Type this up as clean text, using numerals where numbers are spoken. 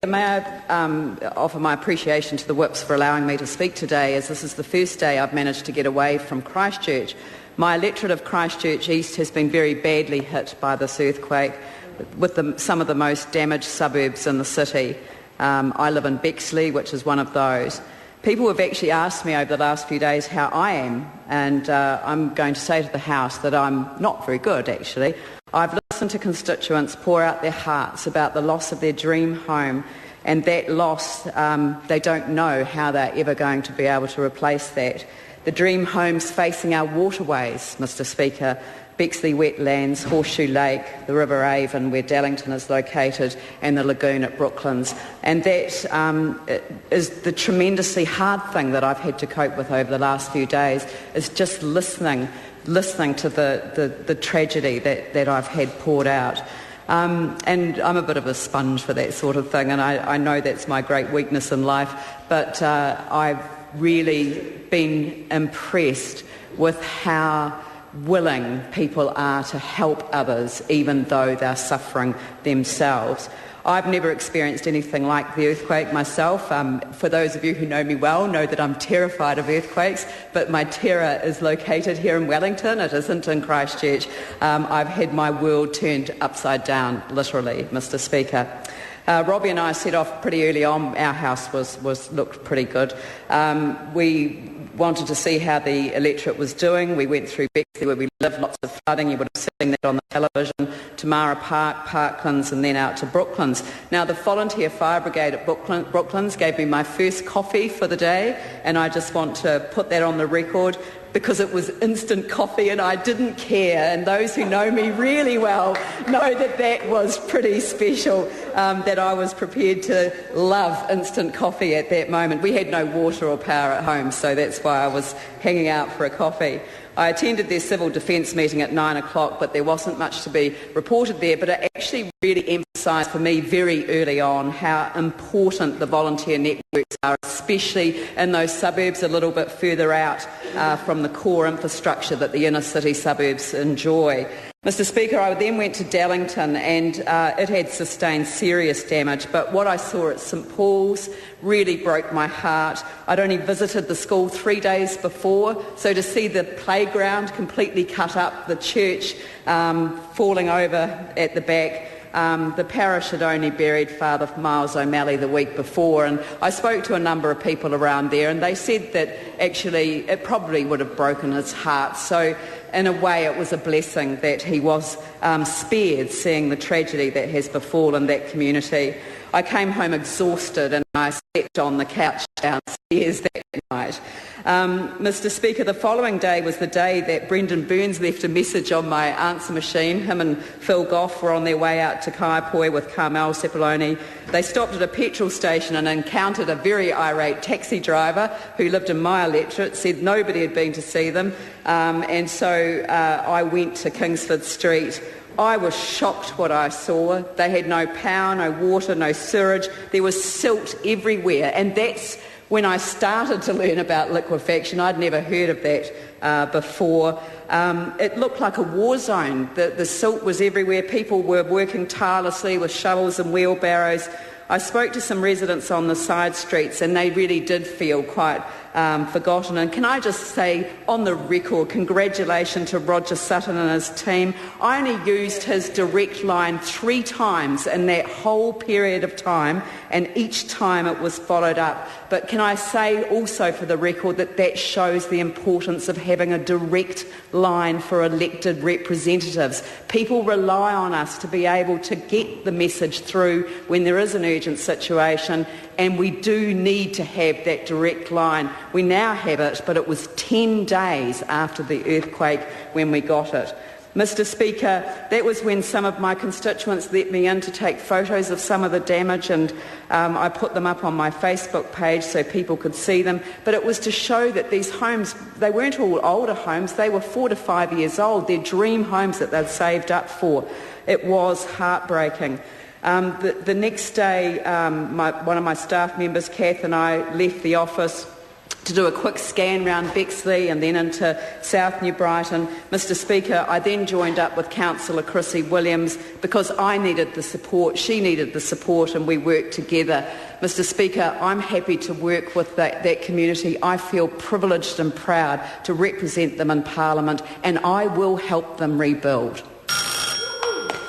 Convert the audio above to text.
May I offer my appreciation to the Whips for allowing me to speak today, as this is the first day I've managed to get away from Christchurch. My electorate of Christchurch East has been very badly hit by this earthquake, with some of the most damaged suburbs in the city. I live in Bexley, which is one of those. People have actually asked me over the last few days how I am, and I'm going to say to the House that I'm not very good, actually. I've listened to constituents pour out their hearts about the loss of their dream home, and that loss, they don't know how they're ever going to be able to replace that. The dream homes facing our waterways, Mr Speaker, Bexley Wetlands, Horseshoe Lake, the River Avon where Dallington is located, and the lagoon at Brooklands. And that is the tremendously hard thing that I've had to cope with over the last few days, is just listening to the tragedy that I've had poured out. And I'm a bit of a sponge for that sort of thing, and I know that's my great weakness in life, but I've really been impressed with how willing people are to help others, even though they're suffering themselves. I've never experienced anything like the earthquake myself. For those of you who know me well, know that I'm terrified of earthquakes, but my terror is located here in Wellington. It isn't in Christchurch. I've had my world turned upside down, literally, Mr Speaker. Robbie and I set off pretty early on. Our house looked pretty good. We wanted to see how the electorate was doing. We went through Bexley where we live, lots of flooding. You would have seen that on the television. Tamara Park, Parklands, and then out to Brooklands. Now, the Volunteer Fire Brigade at Brooklands gave me my first coffee for the day, and I just want to put that on the record, because it was instant coffee and I didn't care, and those who know me really well know that that was pretty special, that I was prepared to love instant coffee at that moment. We had no water or power at home, so that's why I was hanging out for a coffee. I attended their civil defence meeting at 9 o'clock, but there wasn't much to be reported there, but it actually really emphasised for me very early on how important the volunteer networks are, especially in those suburbs a little bit further out from the core infrastructure that the inner city suburbs enjoy. Mr Speaker, I then went to Dallington, and it had sustained serious damage, but what I saw at St Paul's really broke my heart. I'd only visited the school 3 days before, so to see the playground completely cut up, the church falling over at the back. The parish had only buried Father Miles O'Malley the week before, and I spoke to a number of people around there, and they said that actually it probably would have broken his heart. So in a way it was a blessing that he was spared, seeing the tragedy that has befallen that community. I came home exhausted and I slept on the couch downstairs that night. Mr Speaker, the following day was the day that Brendan Burns left a message on my answer machine. Him and Phil Goff were on their way out to Kaiapoi with Carmel Sepuloni. They stopped at a petrol station and encountered a very irate taxi driver who lived in my electorate, said nobody had been to see them, and so I went to Kingsford Street. I was shocked what I saw. They had no power, no water, no sewage. There was silt everywhere, and that's when I started to learn about liquefaction. I'd never heard of that before. It looked like a war zone. The silt was everywhere. People were working tirelessly with shovels and wheelbarrows. I spoke to some residents on the side streets, and they really did feel quite forgotten. And can I just say, on the record, congratulations to Roger Sutton and his team. I only used his direct line 3 times in that whole period of time, and each time it was followed up. But can I say also for the record that shows the importance of having a direct line for elected representatives. People rely on us to be able to get the message through when there is an urgent situation, and we do need to have that direct line. We now have it, but it was 10 days after the earthquake when we got it. Mr Speaker, that was when some of my constituents let me in to take photos of some of the damage, and I put them up on my Facebook page so people could see them. But it was to show that these homes, they weren't all older homes, they were 4 to 5 years old. They're dream homes that they'd saved up for. It was heartbreaking. The next day, one of my staff members, Kath, and I left the office. to do a quick scan round Bexley and then into South New Brighton. Mr Speaker, I then joined up with Councillor Chrissy Williams because I needed the support, she needed the support, and we worked together. Mr Speaker, I'm happy to work with that community. I feel privileged and proud to represent them in Parliament, and I will help them rebuild.